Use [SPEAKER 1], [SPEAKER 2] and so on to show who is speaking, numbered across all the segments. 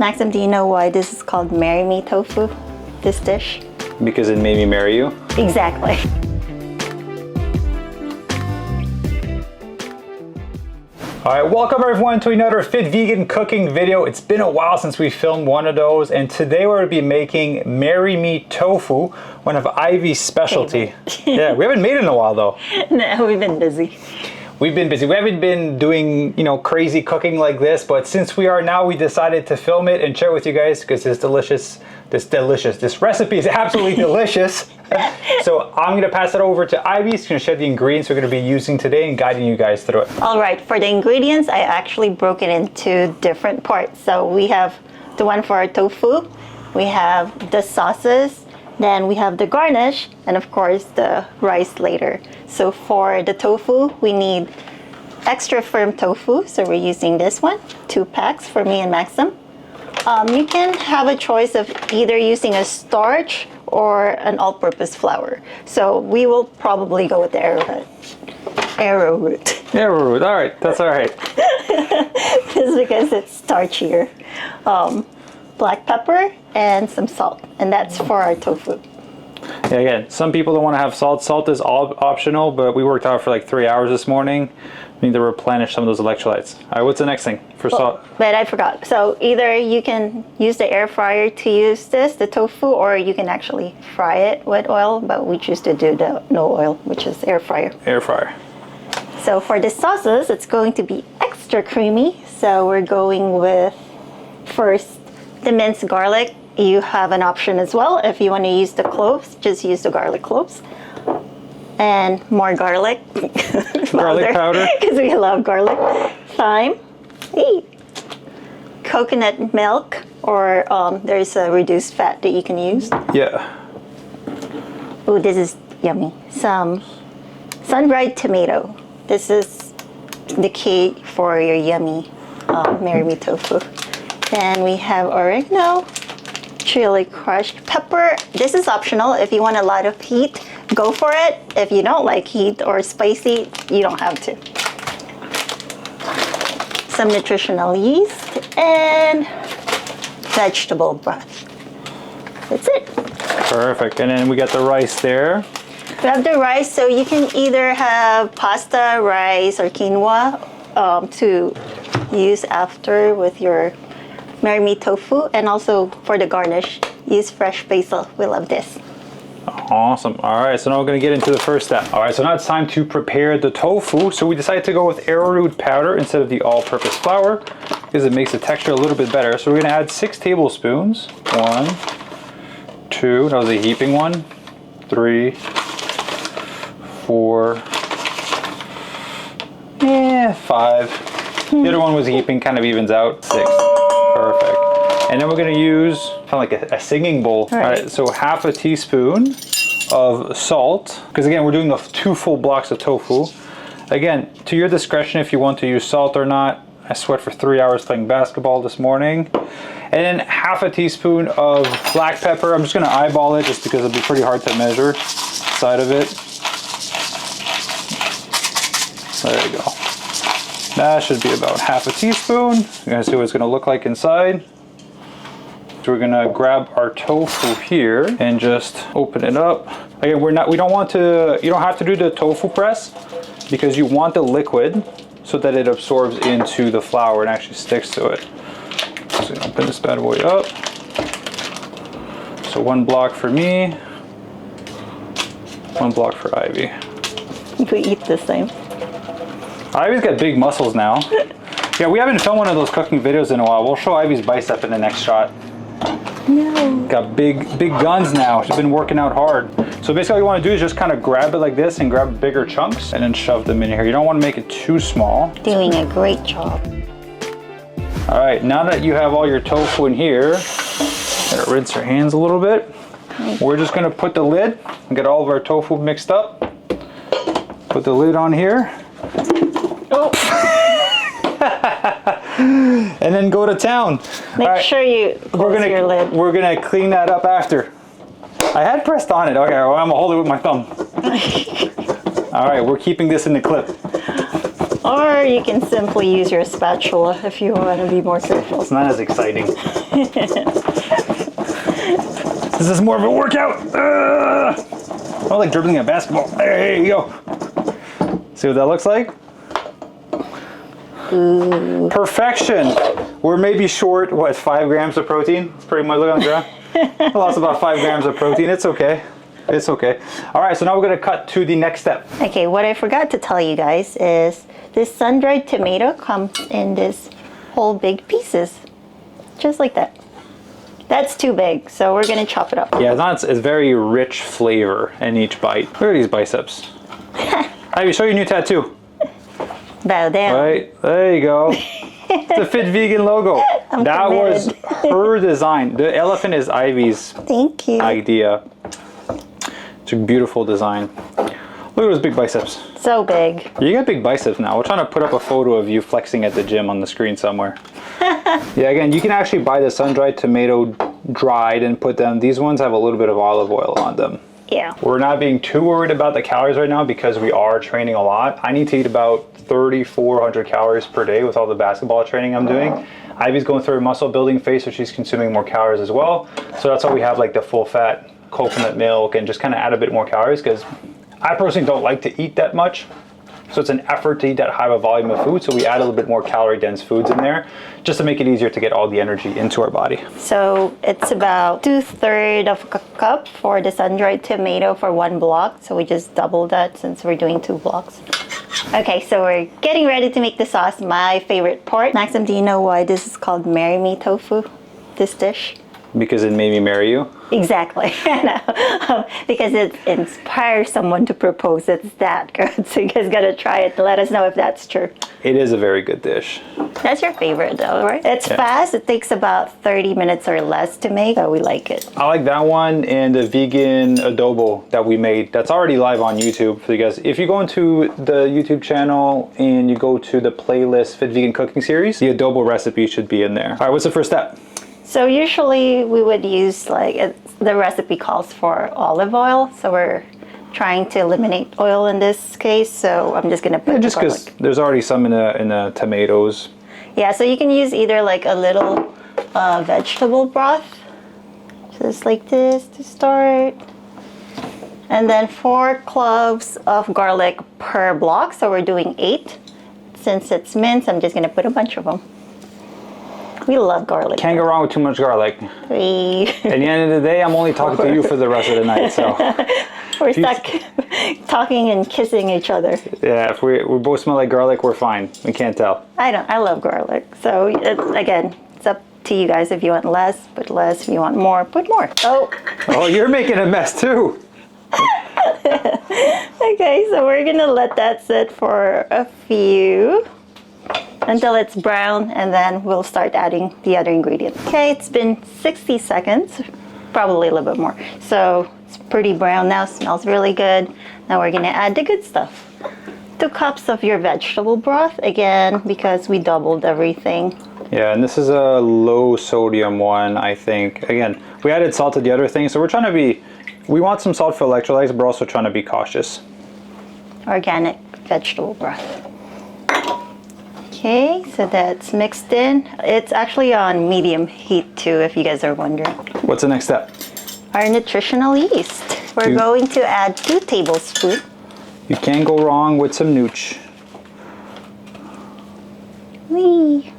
[SPEAKER 1] Maxim, do you know why this is called Marry Me Tofu, this dish?
[SPEAKER 2] Because it made me marry you?
[SPEAKER 1] Exactly.
[SPEAKER 2] Alright, welcome everyone to another Fit Vegan cooking video. It's been a while since we filmed one of those, and today we're going to be making Marry Me Tofu, one of Ivy's specialty. Yeah, we haven't made it in a while though.
[SPEAKER 1] No, we've been busy.
[SPEAKER 2] We've been busy. We haven't been doing, crazy cooking like this, but since we are now, we decided to film it and share it with you guys because this recipe is absolutely delicious. So I'm gonna pass it over to Ivy. She's gonna share the ingredients we're gonna be using today and guiding you guys through it.
[SPEAKER 1] All right, for the ingredients, I actually broke it into different parts. So we have the one for our tofu, we have the sauces, then we have the garnish, and of course the rice later. So for the tofu, we need extra firm tofu. So we're using this one, 2 packs for me and Maxim. You can have a choice of either using a starch or an all-purpose flour. So we will probably go with the arrowroot.
[SPEAKER 2] Arrowroot, all right, that's all right.
[SPEAKER 1] Just because it's starchier. Black pepper and some salt, and that's for our tofu.
[SPEAKER 2] Yeah, again, some people don't want to have salt. Salt is all optional, but we worked out for like 3 hours this morning. We need to replenish some of those electrolytes. All right, what's the next thing for salt?
[SPEAKER 1] But I forgot. So either you can use the air fryer to use this, the tofu, or you can actually fry it with oil, but we choose to do the no oil, which is air fryer.
[SPEAKER 2] Air fryer.
[SPEAKER 1] So for the sauces, it's going to be extra creamy. So we're going with first the minced garlic. You have an option as well. If you want to use the cloves, just use the garlic cloves. And more garlic.
[SPEAKER 2] Garlic powder.
[SPEAKER 1] Because we love garlic. Thyme. Coconut milk, or there's a reduced fat that you can use.
[SPEAKER 2] Yeah.
[SPEAKER 1] Oh, this is yummy. Some sun-dried tomato. This is the key for your yummy Marry Me tofu. Then we have oregano, chili crushed pepper. This is optional. If you want a lot of heat, go for it. If you don't like heat or spicy, you don't have to. Some nutritional yeast and vegetable broth. That's it.
[SPEAKER 2] Perfect. And then we got the rice there.
[SPEAKER 1] We have the rice, so you can either have pasta, rice, or quinoa to use after with your Marry Me tofu, and also for the garnish, use fresh basil. We love this.
[SPEAKER 2] Awesome. All right, so now we're going to get into the first step. All right, so now it's time to prepare the tofu. So we decided to go with arrowroot powder instead of the all-purpose flour because it makes the texture a little bit better. So we're going to add 6 tablespoons. 1, 2, that was a heaping one. 3, 4, and 5. The other one was heaping, kind of evens out. 6. Perfect. And then we're going to use kind of like a singing bowl. All right, so half a teaspoon of salt, because again, we're doing the 2 full blocks of tofu. Again, to your discretion if you want to use salt or not. I sweat for 3 hours playing basketball this morning. And then half a teaspoon of black pepper. I'm just going to eyeball it just because it'll be pretty hard to measure the side of it. There you go. That should be about half a teaspoon. You're gonna see what it's gonna look like inside. So we're gonna grab our tofu here and just open it up. Again, you don't have to do the tofu press because you want the liquid so that it absorbs into the flour and actually sticks to it. So open this bad boy up. So 1 block for me, 1 block for Ivy.
[SPEAKER 1] We eat the same.
[SPEAKER 2] Ivy's got big muscles now. Yeah, we haven't filmed one of those cooking videos in a while. We'll show Ivy's bicep in the next shot.
[SPEAKER 1] No.
[SPEAKER 2] Got big guns now. She's been working out hard. So basically all you want to do is just kind of grab it like this and grab bigger chunks and then shove them in here. You don't want to make it too small.
[SPEAKER 1] Doing a great job.
[SPEAKER 2] All right, now that you have all your tofu in here, gotta rinse your hands a little bit. We're just gonna put the lid and get all of our tofu mixed up. Put the lid on here. Oh. And then go to town.
[SPEAKER 1] Make sure you close your lid.
[SPEAKER 2] We're gonna clean that up after. I had pressed on it. Okay, well, I'm gonna hold it with my thumb. All right, we're keeping this in the clip.
[SPEAKER 1] Or you can simply use your spatula if you want to be more careful.
[SPEAKER 2] It's not as exciting. This is more of a workout. I like dribbling a basketball. There you go. See what that looks like?
[SPEAKER 1] Ooh.
[SPEAKER 2] Perfection. We're maybe short, what, 5 grams of protein? It's pretty much, look on the ground. I lost about 5 grams of protein. It's okay. It's okay. All right, so now we're gonna cut to the next step.
[SPEAKER 1] Okay, what I forgot to tell you guys is this sun-dried tomato comes in this whole big pieces, just like that. That's too big, so we're gonna chop it up.
[SPEAKER 2] Yeah, it's very rich flavor in each bite. Look at these biceps. Ivy, show your new tattoo.
[SPEAKER 1] Bow down.
[SPEAKER 2] Right, there you go. It's a Fit Vegan logo. That was her design. The elephant is Ivy's
[SPEAKER 1] Thank you.
[SPEAKER 2] idea. It's a beautiful design. Look at those big biceps.
[SPEAKER 1] So big.
[SPEAKER 2] You got big biceps now. We're trying to put up a photo of you flexing at the gym on the screen somewhere. Yeah, again, you can actually buy the sun-dried tomato dried and put them. These ones have a little bit of olive oil on them.
[SPEAKER 1] Yeah.
[SPEAKER 2] We're not being too worried about the calories right now because we are training a lot. I need to eat about 3,400 calories per day with all the basketball training I'm doing. Ivy's going through a muscle building phase, so she's consuming more calories as well. So that's why we have like the full fat coconut milk and just kind of add a bit more calories, because I personally don't like to eat that much. So it's an effort to eat that high of a volume of food. So we add a little bit more calorie dense foods in there just to make it easier to get all the energy into our body.
[SPEAKER 1] So it's about 2/3 of a cup for the sun-dried tomato for 1 block. So we just doubled that since we're doing 2 blocks. Okay, so we're getting ready to make the sauce, my favorite part. Maxim, do you know why this is called Marry Me Tofu, this dish?
[SPEAKER 2] Because it made me marry you?
[SPEAKER 1] Exactly. Because it inspires someone to propose. It's that good. So you guys gotta try it and let us know if that's true.
[SPEAKER 2] It is a very good dish.
[SPEAKER 1] That's your favorite though, right? It's fast. It takes about 30 minutes or less to make, so we like it.
[SPEAKER 2] I like that one and the vegan adobo that we made. That's already live on YouTube for you guys. If you go into the YouTube channel and you go to the playlist Fit Vegan Cooking Series, the adobo recipe should be in there. All right, what's the first step?
[SPEAKER 1] So usually we would use the recipe calls for olive oil. So we're trying to eliminate oil in this case. So I'm just gonna put
[SPEAKER 2] just because there's already some in the tomatoes.
[SPEAKER 1] Yeah, so you can use either like a little vegetable broth, just like this to start. And then 4 cloves of garlic per block. So we're doing 8. Since it's minced, I'm just gonna put a bunch of them. We love garlic.
[SPEAKER 2] Can't go wrong with too much garlic.
[SPEAKER 1] 3.
[SPEAKER 2] At the end of the day, I'm only talking to you for the rest of the night, so.
[SPEAKER 1] We're stuck talking and kissing each other.
[SPEAKER 2] Yeah, if we both smell like garlic, we're fine. We can't tell.
[SPEAKER 1] I love garlic. So again, it's up to you guys. If you want less, put less. If you want more, put more.
[SPEAKER 2] Oh, you're making a mess too.
[SPEAKER 1] Okay, so we're gonna let that sit for a few until it's brown, and then we'll start adding the other ingredients. Okay, it's been 60 seconds, probably a little bit more. So it's pretty brown now, smells really good. Now we're gonna add the good stuff. 2 cups of your vegetable broth, again, because we doubled everything.
[SPEAKER 2] Yeah, and this is a low sodium one, I think. Again, we added salt to the other thing, so we're trying to we want some salt for electrolytes, but also trying to be cautious.
[SPEAKER 1] Organic vegetable broth. Okay, so that's mixed in. It's actually on medium heat too, if you guys are wondering.
[SPEAKER 2] What's the next step?
[SPEAKER 1] Our nutritional yeast. We're going to add 2 tablespoons.
[SPEAKER 2] You can't go wrong with some nooch.
[SPEAKER 1] Whee!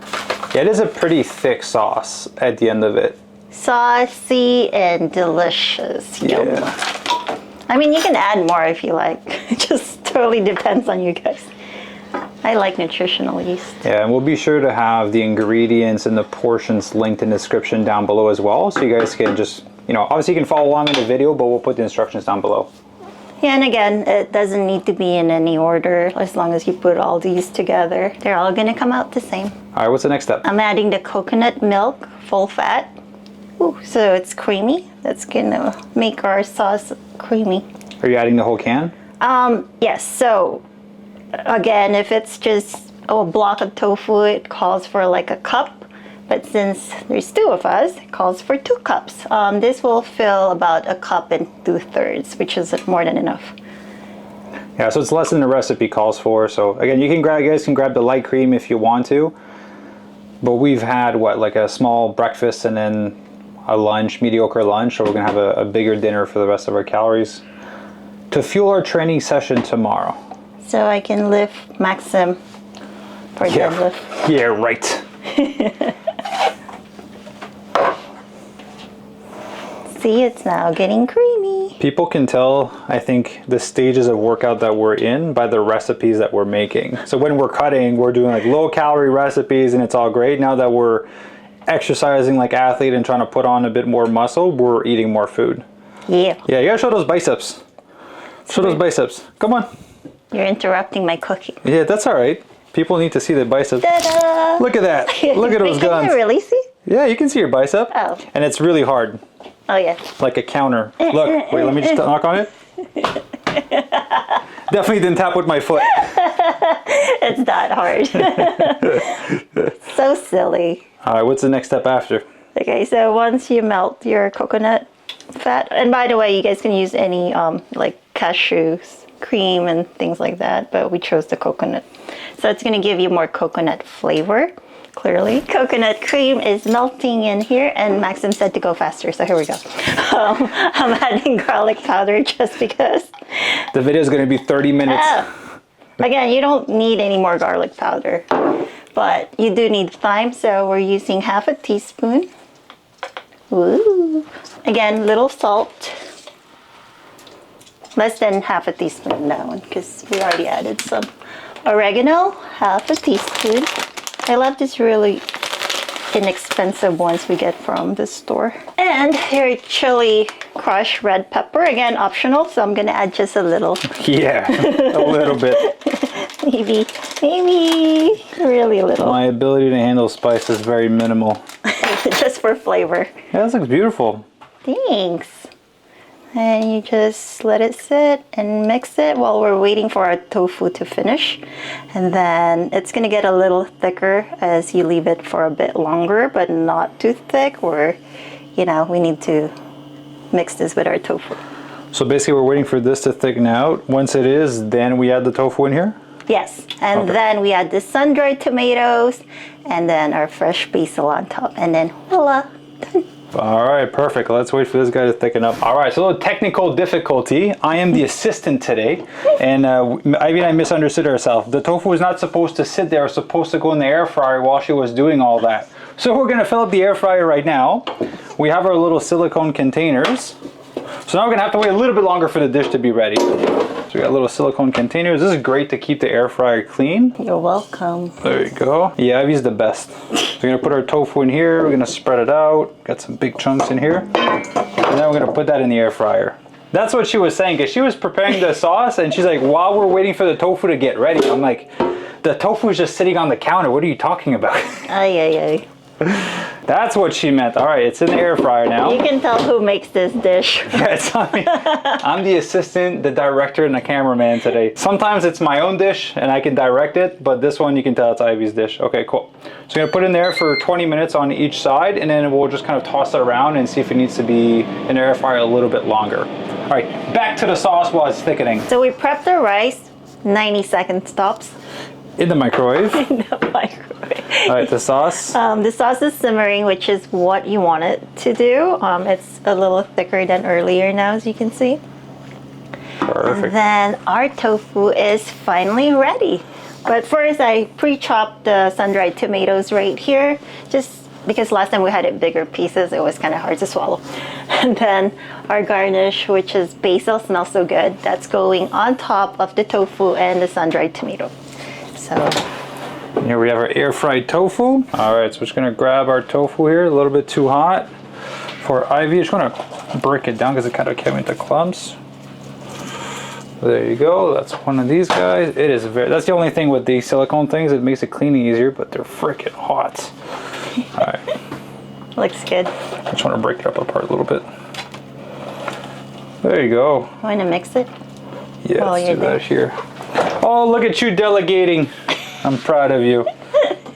[SPEAKER 2] Yeah, it is a pretty thick sauce at the end of it.
[SPEAKER 1] Saucy and delicious.
[SPEAKER 2] Yeah.
[SPEAKER 1] Yum. I mean, you can add more if you like. It just totally depends on you guys. I like nutritional yeast.
[SPEAKER 2] Yeah, and we'll be sure to have the ingredients and the portions linked in the description down below as well, so you guys can just, obviously you can follow along in the video, but we'll put the instructions down below.
[SPEAKER 1] Yeah, and again, it doesn't need to be in any order as long as you put all these together. They're all gonna come out the same.
[SPEAKER 2] All right, what's the next step?
[SPEAKER 1] I'm adding the coconut milk, full fat. Ooh, so it's creamy. That's gonna make our sauce creamy.
[SPEAKER 2] Are you adding the whole can?
[SPEAKER 1] Yes, so again, if it's just a block of tofu, it calls for like a cup. But since there's 2 of us, it calls for 2 cups. This will fill about a cup and 2/3, which is more than enough.
[SPEAKER 2] Yeah, so it's less than the recipe calls for. So again, you guys can grab the light cream if you want to. But we've had what, like a small breakfast and then a lunch, mediocre lunch, so we're gonna have a bigger dinner for the rest of our calories to fuel our training session tomorrow.
[SPEAKER 1] So I can lift Maxim for deadlift.
[SPEAKER 2] Yeah, right.
[SPEAKER 1] See, it's now getting creamy.
[SPEAKER 2] People can tell, I think, the stages of workout that we're in by the recipes that we're making. So when we're cutting, we're doing like low calorie recipes and it's all great. Now that we're exercising like athlete and trying to put on a bit more muscle, we're eating more food.
[SPEAKER 1] Yeah.
[SPEAKER 2] Yeah, you gotta show those biceps. Show those biceps. Come on.
[SPEAKER 1] You're interrupting my cooking.
[SPEAKER 2] Yeah, that's all right. People need to see the biceps.
[SPEAKER 1] Ta-da!
[SPEAKER 2] Look at that. Look at those guns.
[SPEAKER 1] Can you really see?
[SPEAKER 2] Yeah, you can see your bicep.
[SPEAKER 1] Oh.
[SPEAKER 2] And it's really hard.
[SPEAKER 1] Oh, yeah.
[SPEAKER 2] Like a counter. Look, wait, let me just knock on it. Definitely didn't tap with my foot.
[SPEAKER 1] It's that hard. So silly.
[SPEAKER 2] All right, what's the next step after?
[SPEAKER 1] Okay, so once you melt your coconut fat, and by the way, you guys can use any like cashews, cream, and things like that, but we chose the coconut. So it's going to give you more coconut flavor, clearly. Coconut cream is melting in here, and Maxim said to go faster, so here we go. I'm adding garlic powder just because.
[SPEAKER 2] The video is going to be 30 minutes.
[SPEAKER 1] Again, you don't need any more garlic powder, but you do need thyme, so we're using half a teaspoon. Ooh. Again, little salt. Less than half a teaspoon that one, because we already added some. Oregano, half a teaspoon. I love this really inexpensive ones we get from the store. And your chili crushed red pepper, again optional, so I'm gonna add just a little.
[SPEAKER 2] Yeah, a little bit.
[SPEAKER 1] maybe really little.
[SPEAKER 2] My ability to handle spice is very minimal.
[SPEAKER 1] Just for flavor.
[SPEAKER 2] Yeah, this looks beautiful.
[SPEAKER 1] Thanks. And you just let it sit and mix it while we're waiting for our tofu to finish. And then it's gonna get a little thicker as you leave it for a bit longer, but not too thick, or, you know, we need to mix this with our tofu.
[SPEAKER 2] So basically we're waiting for this to thicken out. Once it is, then we add the tofu in here?
[SPEAKER 1] Yes, and then we add the sun-dried tomatoes and then our fresh basil on top, and then voila, done.
[SPEAKER 2] All right, perfect. Let's wait for this guy to thicken up. All right, so a little technical difficulty. I am the assistant today, and Ivy and I misunderstood ourselves. The tofu was not supposed to sit there. It was supposed to go in the air fryer while she was doing all that. So we're gonna fill up the air fryer right now. We have our little silicone containers. So now we're gonna have to wait a little bit longer for the dish to be ready. So we got little silicone containers. This is great to keep the air fryer clean.
[SPEAKER 1] You're welcome.
[SPEAKER 2] There you go. Yeah, Ivy's the best. So we're gonna put our tofu in here. We're gonna spread it out. Got some big chunks in here. And then we're gonna put that in the air fryer. That's what she was saying, because she was preparing the sauce and she's like, while we're waiting for the tofu to get ready, I'm like, the tofu is just sitting on the counter. What are you talking about?
[SPEAKER 1] Ay.
[SPEAKER 2] That's what she meant. All right, it's in the air fryer now.
[SPEAKER 1] You can tell who makes this dish.
[SPEAKER 2] Yeah, it's on me. I'm the assistant, the director, and the cameraman today. Sometimes it's my own dish and I can direct it, but this one you can tell it's Ivy's dish. Okay, cool. So I'm gonna put it in there for 20 minutes on each side, and then we'll just kind of toss it around and see if it needs to be in the air fryer a little bit longer. All right, back to the sauce while it's thickening.
[SPEAKER 1] So we prepped the rice, 90-second stops.
[SPEAKER 2] In the microwave.
[SPEAKER 1] In the microwave.
[SPEAKER 2] All right, the sauce.
[SPEAKER 1] The sauce is simmering, which is what you want it to do. It's a little thicker than earlier now, as you can see.
[SPEAKER 2] Perfect.
[SPEAKER 1] And then our tofu is finally ready. But first, I pre-chopped the sun-dried tomatoes right here, just because last time we had it bigger pieces, it was kind of hard to swallow. And then our garnish, which is basil, smells so good. That's going on top of the tofu and the sun-dried tomato. So
[SPEAKER 2] here we have our air fried tofu. All right, so we're just gonna grab our tofu here, a little bit too hot. For Ivy, just gonna break it down because it kind of came into clumps. There you go, that's one of these guys. It is that's the only thing with these silicone things, it makes it cleaning easier, but they're freaking hot. All right.
[SPEAKER 1] Looks good.
[SPEAKER 2] I just want to break it up apart a little bit. There you go.
[SPEAKER 1] Want to mix it?
[SPEAKER 2] Yeah, let's do that here. Oh, look at you delegating. I'm proud of you.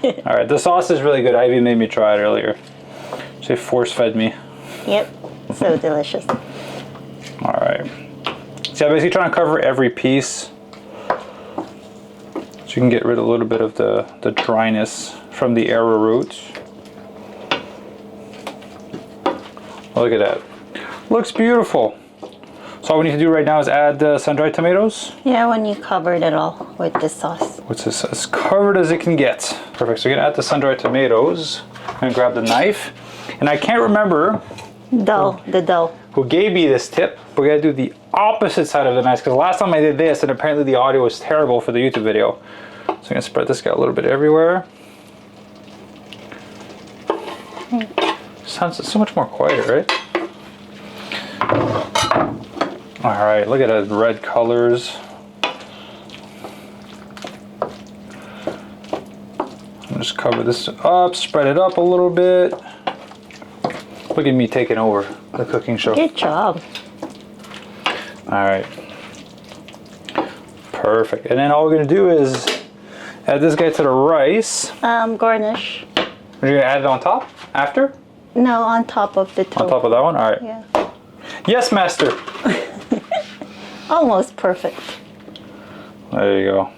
[SPEAKER 2] All right, the sauce is really good. Ivy made me try it earlier. She force-fed me.
[SPEAKER 1] Yep, so delicious.
[SPEAKER 2] All right. So I'm basically trying to cover every piece So you can get rid of a little bit of the dryness from the arrowroot. Look at that. Looks beautiful. So all we need to do right now is add the sun-dried tomatoes.
[SPEAKER 1] Yeah, when you covered it all with the sauce.
[SPEAKER 2] Which is as covered as it can get. Perfect. So we're gonna add the sun-dried tomatoes. I'm gonna grab the knife. And I can't remember
[SPEAKER 1] The dough.
[SPEAKER 2] who gave me this tip. We're gonna do the opposite side of the knife because last time I did this and apparently the audio was terrible for the YouTube video. So I'm gonna spread this guy a little bit everywhere. Sounds so much more quieter, right? All right, look at the red colors. I'm just cover this up, spread it up a little bit. Look at me taking over the cooking show.
[SPEAKER 1] Good job.
[SPEAKER 2] All right. Perfect. And then all we're gonna do is add this guy to the rice.
[SPEAKER 1] Garnish.
[SPEAKER 2] Are you gonna add it on top after?
[SPEAKER 1] No, on top of the tofu.
[SPEAKER 2] On top of that one? All right.
[SPEAKER 1] Yeah.
[SPEAKER 2] Yes, master.
[SPEAKER 1] Almost perfect.
[SPEAKER 2] There you go.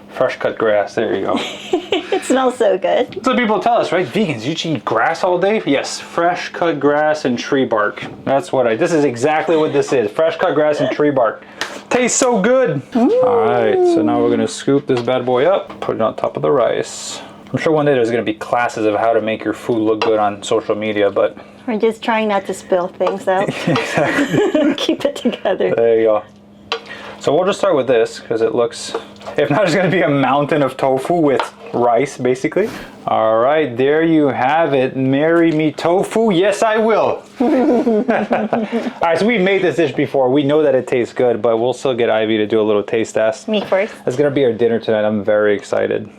[SPEAKER 2] Fresh cut grass. There you go.
[SPEAKER 1] It smells so good.
[SPEAKER 2] That's what people tell us, right? Vegans, you eat grass all day? Yes, fresh cut grass and tree bark. That's what this is exactly what this is. Fresh cut grass and tree bark. Tastes so good. All right, so now we're gonna scoop this bad boy up, put it on top of the rice. I'm sure one day there's gonna be classes of how to make your food look good on social media, but
[SPEAKER 1] We're just trying not to spill things out.
[SPEAKER 2] exactly.
[SPEAKER 1] Keep it together.
[SPEAKER 2] There you go. So we'll just start with this because it looks, if not, it's going to be a mountain of tofu with rice, basically. All right, there you have it. Marry me tofu. Yes, I will. All right, so we've made this dish before. We know that it tastes good, but we'll still get Ivy to do a little taste test.
[SPEAKER 1] Me first.
[SPEAKER 2] That's going to be our dinner tonight. I'm very excited.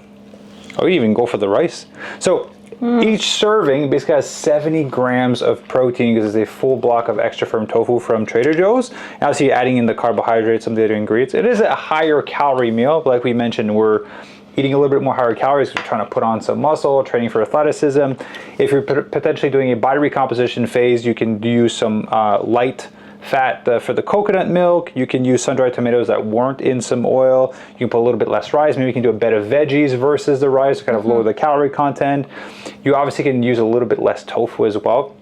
[SPEAKER 2] Oh, you even go for the rice. So each serving basically has 70 grams of protein because it's a full block of extra firm tofu from Trader Joe's. And obviously adding in the carbohydrates, some of the other ingredients. It is a higher calorie meal, but like we mentioned, we're eating a little bit more higher calories because we're trying to put on some muscle, training for athleticism. If you're potentially doing a body recomposition phase, you can use some light fat for the coconut milk. You can use sun-dried tomatoes that weren't in some oil. You can put a little bit less rice. Maybe you can do a bed of veggies versus the rice to kind of lower the calorie content. You obviously can use a little bit less tofu as well,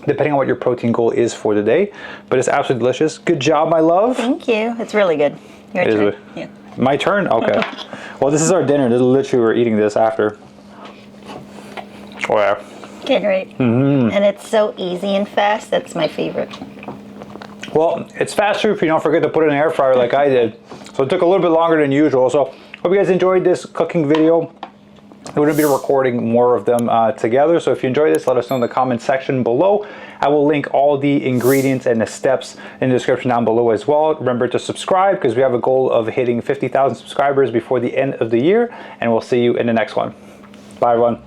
[SPEAKER 2] depending on what your protein goal is for the day. But it's absolutely delicious. Good job, my love.
[SPEAKER 1] Thank you. It's really good. Your turn. Yeah.
[SPEAKER 2] My turn? Okay. Well, this is our dinner. This is literally, we're eating this after. Oh, yeah.
[SPEAKER 1] Good, right? And it's so easy and fast. That's my favorite.
[SPEAKER 2] Well, it's fast food if you don't forget to put it in an air fryer like I did. So it took a little bit longer than usual. So hope you guys enjoyed this cooking video. We're going to be recording more of them together. So if you enjoyed this, let us know in the comment section below. I will link all the ingredients and the steps in the description down below as well. Remember to subscribe because we have a goal of hitting 50,000 subscribers before the end of the year. And we'll see you in the next one. Bye, everyone.